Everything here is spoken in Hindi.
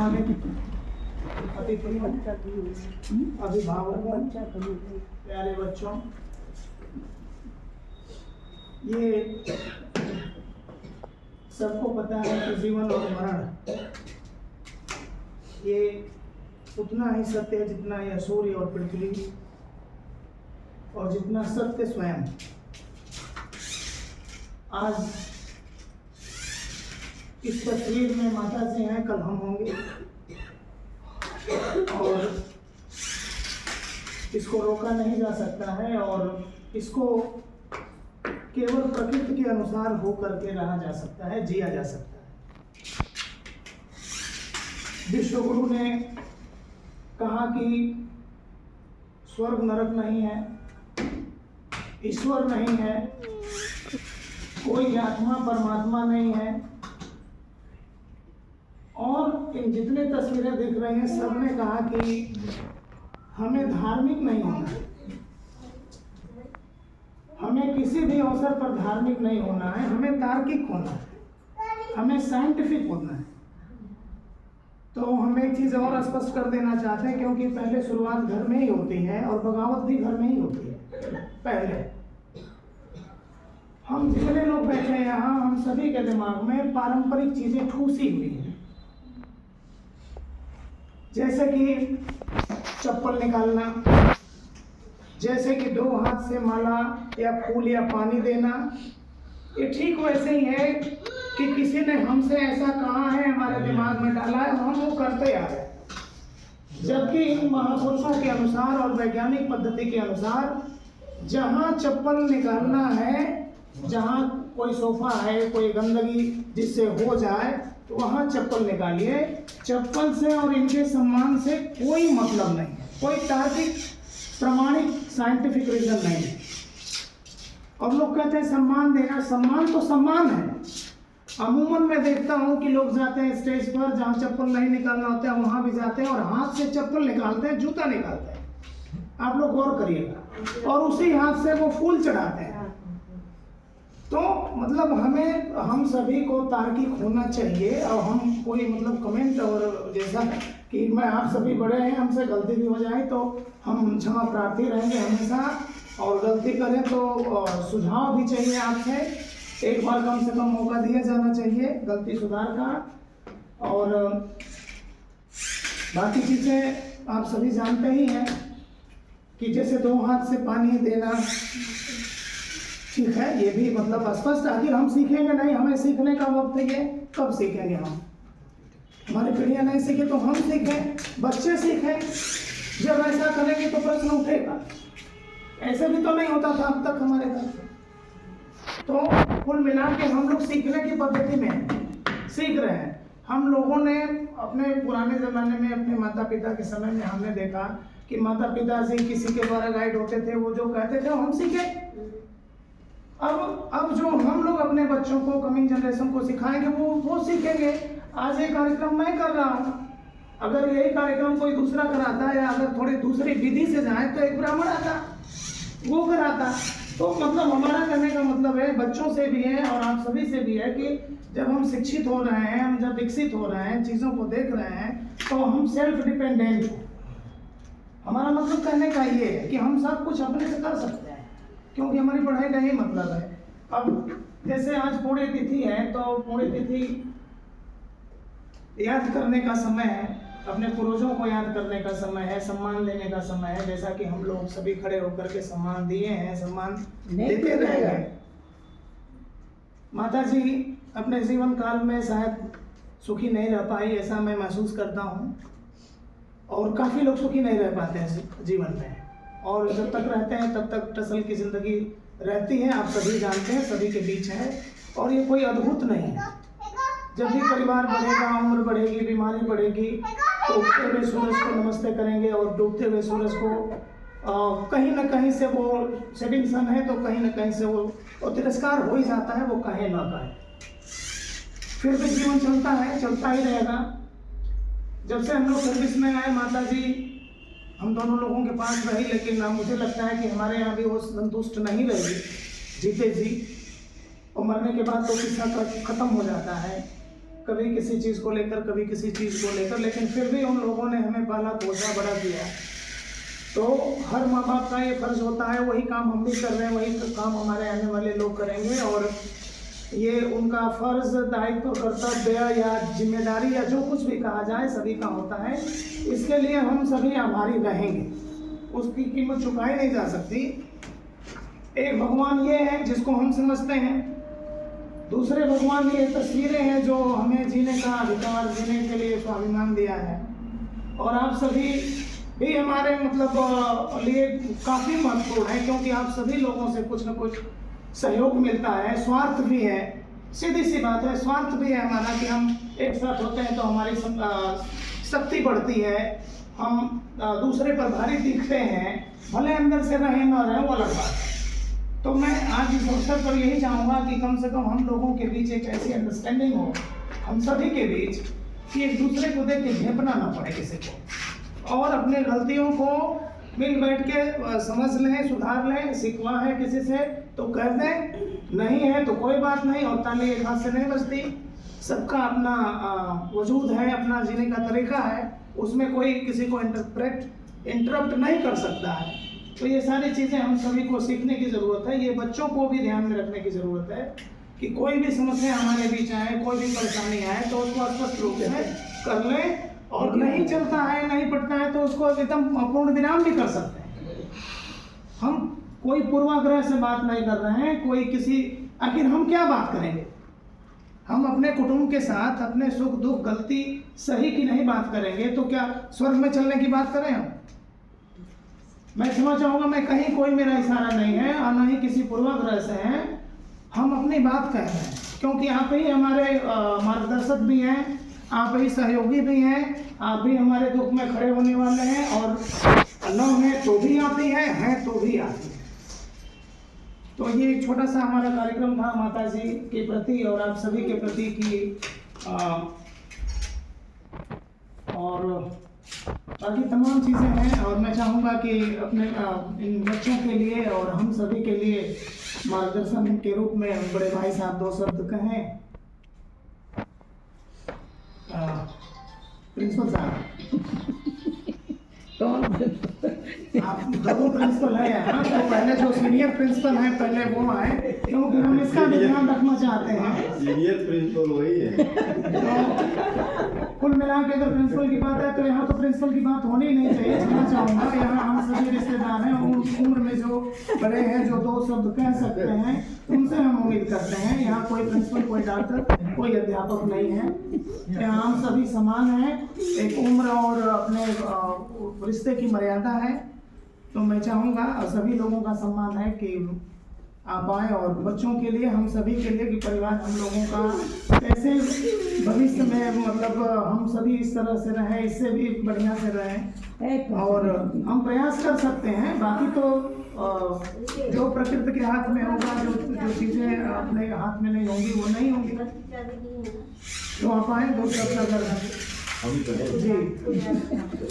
सम्मानित अतिथियों, अभिभावकों, प्यारे बच्चों, ये सबको पता है कि जीवन और मरण ये उतना ही सत्य है जितना यह सूर्य और पृथ्वी, और जितना सत्य स्वयं। आज इस तस्वीर में माता जी हैं, कल हम होंगे, और इसको रोका नहीं जा सकता है और इसको केवल प्रकृति के अनुसार हो करके रहा जा सकता है, जिया जा सकता है। विश्व गुरु ने कहा कि स्वर्ग नरक नहीं है, ईश्वर नहीं है, कोई आत्मा परमात्मा नहीं है, और इन जितने तस्वीरें दिख रहे हैं सबने कहा कि हमें धार्मिक नहीं होना है, हमें किसी भी अवसर पर धार्मिक नहीं होना है, हमें तार्किक होना है, हमें साइंटिफिक होना है। तो हम एक चीज़ और स्पष्ट कर देना चाहते हैं, क्योंकि पहले शुरुआत घर में ही होती है और बगावत भी घर में ही होती है। पहले हम जितने लोग बैठे हैं यहाँ, हम सभी के दिमाग में पारंपरिक चीज़ें ठूसी हुई हैं, जैसे कि चप्पल निकालना, जैसे कि 2 हाथ से माला या फूल या पानी देना। ये ठीक वैसे ही है कि किसी ने हमसे ऐसा कहा है, हमारे दिमाग में डाला है, हम वो करते आ रहे हैं। जबकि इन महापुरुषों के अनुसार और वैज्ञानिक पद्धति के अनुसार जहाँ चप्पल निकालना है, जहाँ कोई सोफा है, कोई गंदगी जिससे हो जाए, तो वहाँ चप्पल निकालिए। चप्पल से और इनके सम्मान से कोई मतलब नहीं है, कोई तार्किक प्रमाणिक साइंटिफिक रीजन नहीं है। और लोग कहते हैं सम्मान देना, सम्मान तो सम्मान है। अमूमन मैं देखता हूँ कि लोग जाते हैं स्टेज पर, जहाँ चप्पल नहीं निकालना होता है वहाँ भी जाते हैं और हाथ से चप्पल निकालते हैं, जूता निकालते हैं। आप लोग गौर करिएगा, और उसी हाथ से वो फूल चढ़ाते हैं। तो मतलब हम सभी को तार्किक होना चाहिए। और हम कोई मतलब कमेंट और जैसा कि मैं आप सभी बड़े हैं, हमसे गलती भी हो जाए तो हम क्षमा प्रार्थी रहेंगे हमेशा, और गलती करें तो सुझाव भी चाहिए आपसे। एक बार कम से कम मौका दिया जाना चाहिए गलती सुधार का। और बाकी चीज़ें आप सभी जानते ही हैं कि जैसे 2 हाथ से पानी देना ठीक है, ये भी मतलब स्पष्ट। आखिर हम सीखेंगे नहीं, हमें सीखने का वक्त है, ये कब सीखेंगे हम? हमारी पीढ़ियाँ नहीं सीखे तो हम सीखें, बच्चे सीखें। जब ऐसा करेंगे तो प्रश्न उठेगा। ऐसे भी तो नहीं होता था अब तक हमारे घर। तो कुल मिला के हम लोग सीखने की पद्धति में सीख रहे हैं। हम लोगों ने अपने पुराने ज़माने में, अपने माता पिता के समय में हमने देखा कि माता पिता से किसी के द्वारा गाइड होते थे, वो जो कहते थे हम सीखे। अब जो हम लोग अपने बच्चों को, कमिंग जनरेशन को सिखाएंगे, वो सीखेंगे। आज ये कार्यक्रम मैं कर रहा हूँ, अगर यही कार्यक्रम कोई दूसरा कराता है या अगर थोड़ी दूसरी विधि से जाए तो एक ब्राह्मण आता, वो कराता। तो मतलब हमारा कहने का मतलब है, बच्चों से भी है और आप सभी से भी है कि जब हम शिक्षित हो रहे हैं, हम जब विकसित हो रहे हैं, चीज़ों को देख रहे हैं, तो हम सेल्फ डिपेंडेंट हैं। हमारा मतलब कहने का ये है कि हम सब कुछ अपने से कर सकते हैं, क्योंकि हमारी पढ़ाई का ही मतलब है। अब जैसे आज पुण्यतिथि है, तो पुण्यतिथि याद करने का समय है, अपने पूर्वजों को याद करने का समय है, सम्मान देने का समय है। जैसा कि हम लोग सभी खड़े होकर के सम्मान दिए हैं, सम्मान देते रहेंगे। माता जी अपने जीवन काल में शायद सुखी नहीं रह पाई, ऐसा मैं महसूस करता हूँ। और काफ़ी लोग सुखी नहीं रह पाते हैं जीवन में, और जब तक रहते हैं तब तक टसल की ज़िंदगी रहती है। आप सभी जानते हैं, सभी के बीच है, और ये कोई अद्भुत नहीं है। जब भी परिवार बढ़ेगा, उम्र बढ़ेगी, बीमारी बढ़ेगी, तो उगते हुए सूरज को नमस्ते करेंगे और डूबते हुए सूरज को कहीं ना कहीं से वो सेटिंग सन है, तो कहीं ना कहीं से वो तिरस्कार हो ही जाता है, वो कहे ना कहे। फिर भी जीवन चलता है, चलता ही रहेगा। जब से हम लोग सर्विस में आए, माता जी हम दोनों लोगों के पास रही, लेकिन मुझे लगता है कि हमारे यहाँ भी वो संतुष्ट नहीं रही जीते जी, और मरने के बाद तो किस्सा खत्म हो जाता है। कभी किसी चीज़ को लेकर, कभी किसी चीज़ को लेकर, लेकिन फिर भी उन लोगों ने हमें पाला पोसा बड़ा किया। तो हर माँ बाप का ये फर्ज होता है, वही काम हम भी कर रहे हैं, वही काम हमारे आने वाले लोग करेंगे, और ये उनका फर्ज, दायित्व, कर्तव्य या जिम्मेदारी या जो कुछ भी कहा जाए सभी का होता है। इसके लिए हम सभी आभारी रहेंगे, उसकी कीमत चुकाई नहीं जा सकती। एक भगवान ये है जिसको हम समझते हैं, दूसरे भगवान ये तस्वीरें हैं जो हमें जीने का अधिकार, जीने के लिए स्वाभिमान दिया है। और आप सभी भी हमारे लिए काफ़ी महत्वपूर्ण है, क्योंकि आप सभी लोगों से कुछ न कुछ सहयोग मिलता है। स्वार्थ भी है, सीधी सी बात है, स्वार्थ भी है हमारा कि हम एक साथ होते हैं तो हमारी शक्ति बढ़ती है, हम दूसरे पर भारी दिखते हैं, भले अंदर से रहें ना रहें वो अलग बात है। तो मैं आज इस अवसर पर यही चाहूँगा कि कम से कम हम लोगों के बीच एक ऐसी अंडरस्टैंडिंग हो, हम सभी के बीच, कि एक दूसरे को देख के झेपना ना पड़े किसी को, और अपने गलतियों को मिल बैठ के समझ लें, सुधार लें। सिखवा है किसी से तो कह दें, नहीं है तो कोई बात नहीं, और ताली एक हाथ से नहीं बजती। सबका अपना वजूद है, अपना जीने का तरीका है, उसमें कोई किसी को इंटरप्ट नहीं कर सकता है। तो ये सारी चीज़ें हम सभी को सीखने की ज़रूरत है। ये बच्चों को भी ध्यान में रखने की ज़रूरत है कि कोई भी समस्या हमारे बीच आए, कोई भी परेशानी आए तो उसको स्पष्ट रूप से कर लें, और नहीं चलता है, नहीं पड़ता है तो उसको एकदम पूर्ण विराम भी कर सकते हैं। हम कोई पूर्वाग्रह से बात नहीं कर रहे हैं, कोई किसी, आखिर हम क्या बात करेंगे? हम अपने कुटुंब के साथ अपने सुख दुख, गलती सही की नहीं बात करेंगे तो क्या स्वर्ग में चलने की बात करें हम? मैं क्षमा चाहूँगा, मैं कहीं कोई मेरा इशारा नहीं है और न ही किसी पूर्वाग्रह से है। हम अपनी बात कह रहे हैं, क्योंकि आप ही हमारे मार्गदर्शक भी हैं, आप ही सहयोगी भी हैं, आप भी हमारे दुख में खड़े होने वाले हैं, और न है तो भी आती है तो भी आती है। तो ये एक छोटा सा हमारा कार्यक्रम था माता जी के प्रति और आप सभी के प्रति की, और बाकी तमाम चीज़ें हैं। और मैं चाहूँगा कि अपने इन बच्चों के लिए और हम सभी के लिए मार्गदर्शन के रूप में बड़े भाई साहब दो शब्द कहें। प्रिंसिपल साहब, तो आप दो प्रिंसिपल हैं यहाँ, तो पहले जो सीनियर प्रिंसिपल हैं पहले वो आए, क्योंकि हम इसका भी ध्यान रखना चाहते हैं। सीनियर प्रिंसिपल वही है। तो कुल मिला के अगर प्रिंसिपल की बात है तो यहाँ तो प्रिंसिपल की बात होनी ही नहीं चाहिए। समझना चाहूँगा, यहाँ हम सभी रिश्तेदार हैं, उम्र में जो बड़े हैं, जो दो शब्द कह सकते हैं, उनसे हम उम्मीद करते हैं। यहाँ कोई प्रिंसिपल, कोई डॉक्टर, कोई अध्यापक नहीं है, यहाँ हम सभी समान हैं। एक उम्र और अपने रिश्ते की मर्यादा है। तो मैं चाहूँगा सभी लोगों का सम्मान है कि आप आए, और बच्चों के लिए, हम सभी के लिए कि परिवार हम लोगों का कैसे भविष्य में हम सभी इस तरह से रहें, इससे भी बढ़िया से रहें, और हम प्रयास कर सकते हैं। बाकी तो जो प्रकृति के हाथ में होगा, जो चीज़ें अपने हाथ में नहीं होंगी वो नहीं होंगी। तो आप आए, दो शब्द अगर जी।